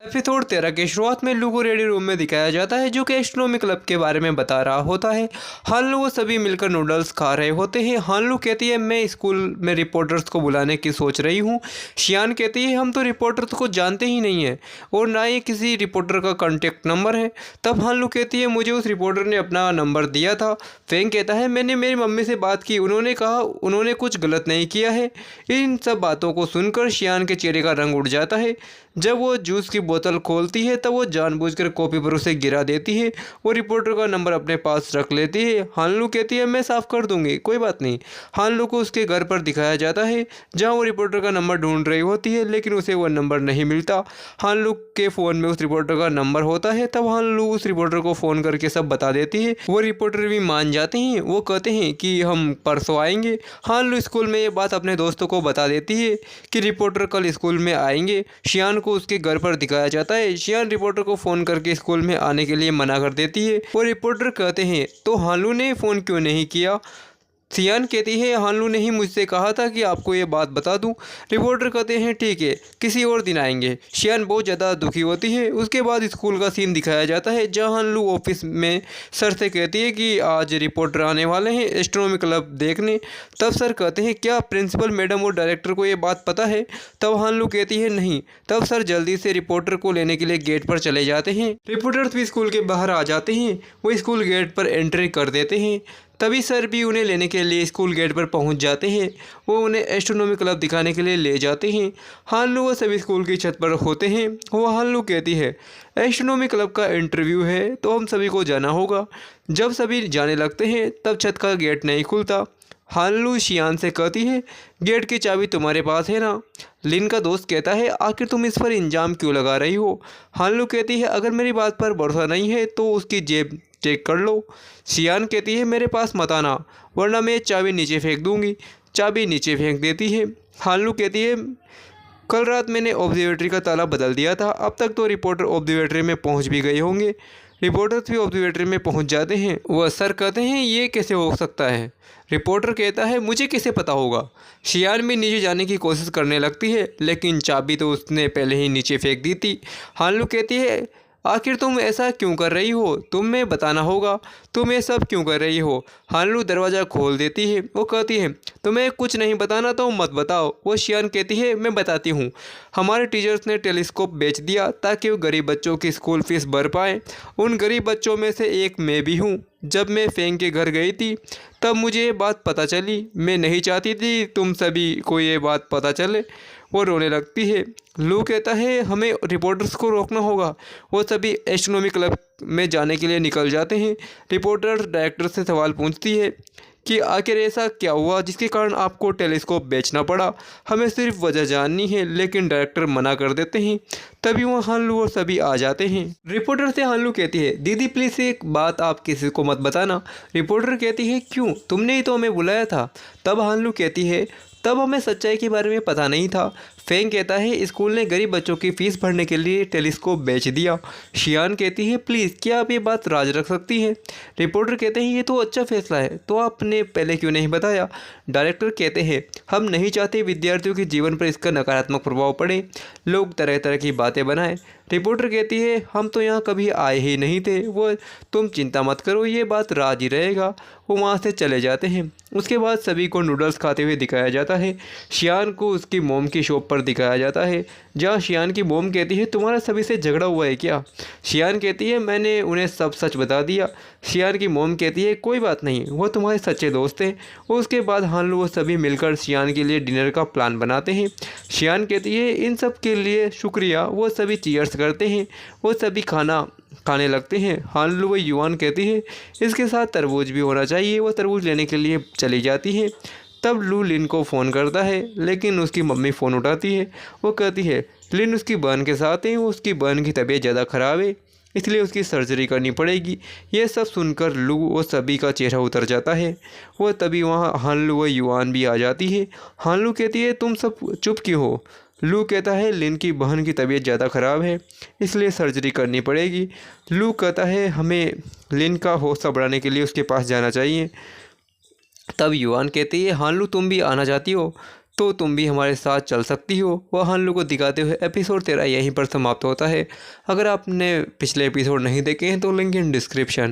Episode 13 की शुरुआत में लू को रेडी रूम में दिखाया जाता है जो कि एस्ट्रोनॉमी क्लब के बारे में बता रहा होता है। हानलू वो सभी मिलकर नूडल्स खा रहे होते हैं। हानलू कहती है मैं स्कूल में रिपोर्टर्स को बुलाने की सोच रही हूँ। शियान कहती है हम तो रिपोर्टर्स को जानते ही नहीं हैं और ना ही किसी रिपोर्टर का कॉन्टेक्ट नंबर है। तब हानलू कहती है मुझे उस रिपोर्टर ने अपना नंबर दिया था। फेंग कहता है मैंने मेरी मम्मी से बात की, उन्होंने कहा उन्होंने कुछ गलत नहीं किया है। इन सब बातों को सुनकर शियान के चेहरे का रंग उड़ जाता है। जब वो जूस की बोतल खोलती है तब वो जानबूझकर कॉपी पर उसे गिरा देती है। वो रिपोर्टर का नंबर अपने पास रख लेती है। हानलू कहती है मैं साफ़ कर दूंगी, कोई बात नहीं। हानलू को उसके घर पर दिखाया जाता है जहां वो रिपोर्टर का नंबर ढूंढ रही होती है, लेकिन उसे वो नंबर नहीं मिलता। हानलू के फ़ोन में उस रिपोर्टर का नंबर होता है। तब हानलू उस रिपोर्टर को फ़ोन करके सब बता देती है। वो रिपोर्टर भी मान जाते हैं। वो कहते हैं कि हम परसों आएंगे। हानलू स्कूल में ये बात अपने दोस्तों को बता देती है कि रिपोर्टर कल स्कूल में आएंगे। शियान को उसके घर पर दिखाया जाता है। शियान रिपोर्टर को फ़ोन करके स्कूल में आने के लिए मना कर देती है। वो रिपोर्टर कहते हैं तो हानलू ने फ़ोन क्यों नहीं किया। शियान कहती है हानलू ने ही मुझसे कहा था कि आपको ये बात बता दूं। रिपोर्टर कहते हैं ठीक है, किसी और दिन आएंगे। शियान बहुत ज़्यादा दुखी होती है। उसके बाद स्कूल का सीन दिखाया जाता है जहां हानलू ऑफिस में सर से कहती है कि आज रिपोर्टर आने वाले हैं एस्ट्रोनॉमी क्लब देखने। तब सर कहते हैं क्या प्रिंसिपल मैडम और डायरेक्टर को ये बात पता है। तब हानलू कहती है नहीं। तब सर जल्दी से रिपोर्टर को लेने के लिए गेट पर चले जाते हैं। रिपोर्टर्स भी स्कूल के बाहर आ जाते हैं। वो स्कूल गेट पर एंट्री कर देते हैं। तभी सर भी उन्हें लेने के लिए स्कूल गेट पर पहुंच जाते हैं। वो उन्हें एस्ट्रोनॉमी क्लब दिखाने के लिए ले जाते हैं। हानलू वो सभी स्कूल की छत पर होते हैं। वो हानलू कहती है एस्ट्रोनॉमी क्लब का इंटरव्यू है तो हम सभी को जाना होगा। जब सभी जाने लगते हैं तब छत का गेट नहीं खुलता। हानलू शियान से कहती है गेट की चाबी तुम्हारे पास है ना। लिन का दोस्त कहता है आखिर तुम इस पर इंजाम क्यों लगा रही हो। हानलू कहती है अगर मेरी बात पर भरोसा नहीं है तो उसकी जेब चेक कर लो। शियान कहती है मेरे पास मत आना वरना मैं चाबी नीचे फेंक दूंगी। चाबी नीचे फेंक देती है। हानलू कहती है कल रात मैंने ऑब्जर्वेटरी का ताला बदल दिया था। अब तक तो रिपोर्टर ऑब्जर्वेटरी में पहुंच भी गए होंगे। रिपोर्टर्स भी ऑब्जर्वेटरी में पहुंच जाते हैं। वह सर कहते हैं ये कैसे हो सकता है। रिपोर्टर कहता है मुझे कैसे पता होगा। शियान भी नीचे जाने की कोशिश करने लगती है लेकिन चाबी तो उसने पहले ही नीचे फेंक दी थी। हानलू कहती है आखिर तुम ऐसा क्यों कर रही हो, तुम्हें बताना होगा तुम ये सब क्यों कर रही हो। हानलू दरवाज़ा खोल देती है। वो कहती है तुम्हें कुछ नहीं बताना तो मत बताओ। वो शियान कहती है मैं बताती हूँ। हमारे टीचर्स ने टेलीस्कोप बेच दिया ताकि वो गरीब बच्चों की स्कूल फीस भर पाएँ। उन गरीब बच्चों में से एक मैं भी हूँ। जब मैं फेंग के घर गई थी तब मुझे ये बात पता चली। मैं नहीं चाहती थी तुम सभी को ये बात पता चले। वो रोने लगती है। लू कहता है हमें रिपोर्टर्स को रोकना होगा। वो सभी एस्ट्रोनॉमी क्लब में जाने के लिए निकल जाते हैं। रिपोर्टर डायरेक्टर से सवाल पूछती है कि आखिर ऐसा क्या हुआ जिसके कारण आपको टेलीस्कोप बेचना पड़ा। हमें सिर्फ वजह जाननी है, लेकिन डायरेक्टर मना कर देते हैं। तभी वहाँ हानलू और सभी आ जाते हैं। रिपोर्टर से हानलू कहती है दीदी प्लीज़ एक बात आप किसी को मत बताना। रिपोर्टर कहती है क्यों, तुमने ही तो हमें बुलाया था। तब हानलू कहती है तब हमें सच्चाई के बारे में पता नहीं था। फेंग कहता है स्कूल ने गरीब बच्चों की फ़ीस भरने के लिए टेलीस्कोप बेच दिया। शियान कहती है प्लीज़ क्या आप ये बात राज रख सकती हैं। रिपोर्टर कहते हैं ये तो अच्छा फैसला है, तो आपने पहले क्यों नहीं बताया। डायरेक्टर कहते हैं हम नहीं चाहते विद्यार्थियों के जीवन पर इसका नकारात्मक प्रभाव पड़े, लोग तरह तरह की बातें बनाएं। रिपोर्टर कहती है हम तो यहाँ कभी आए ही नहीं थे। वो तुम चिंता मत करो, ये बात राज ही रहेगा। वो वहाँ से चले जाते हैं। उसके बाद सभी को नूडल्स खाते हुए दिखाया जाता है। शियान को उसकी मोम की शॉप पर दिखाया जाता है जहाँ शियान की मोम कहती है तुम्हारा सभी से झगड़ा हुआ है क्या। शियान कहती है मैंने उन्हें सब सच बता दिया। शियान की मोम कहती है कोई बात नहीं, वो तुम्हारे सच्चे दोस्त हैं। उसके बाद हानलू वो सभी मिलकर शियान के लिए डिनर का प्लान बनाते हैं। शियान कहती है इन सब के लिए शुक्रिया। वो सभी चीयर्स करते हैं। वो सभी खाना खाने लगते हैं। हानलू वो युवान कहती है इसके साथ तरबूज भी होना चाहिए। वो तरबूज लेने के लिए चली जाती है। तब लू लिन को फ़ोन करता है लेकिन उसकी मम्मी फ़ोन उठाती है। वो कहती है लिन उसकी बहन के साथ है, उसकी बहन की तबीयत ज़्यादा ख़राब है इसलिए उसकी सर्जरी करनी पड़ेगी। ये सब सुनकर लू वो सभी का चेहरा उतर जाता है। वो तभी वहाँ हानलू व युवान भी आ जाती है। हानलू कहती है तुम सब चुप क्यों हो। लू कहता है लिन की बहन की तबीयत ज़्यादा ख़राब है इसलिए सर्जरी करनी पड़ेगी। लू कहता है हमें लिन का हौसला बढ़ाने के लिए उसके पास जाना चाहिए। तब युवान कहती है हानलू तुम भी आना चाहती हो। तो तुम भी हमारे साथ चल सकती हो। वह हानलू को दिखाते हुए एपिसोड 13 यहीं पर समाप्त होता है। अगर आपने पिछले एपिसोड नहीं देखे हैं तो लिंक इन डिस्क्रिप्शन।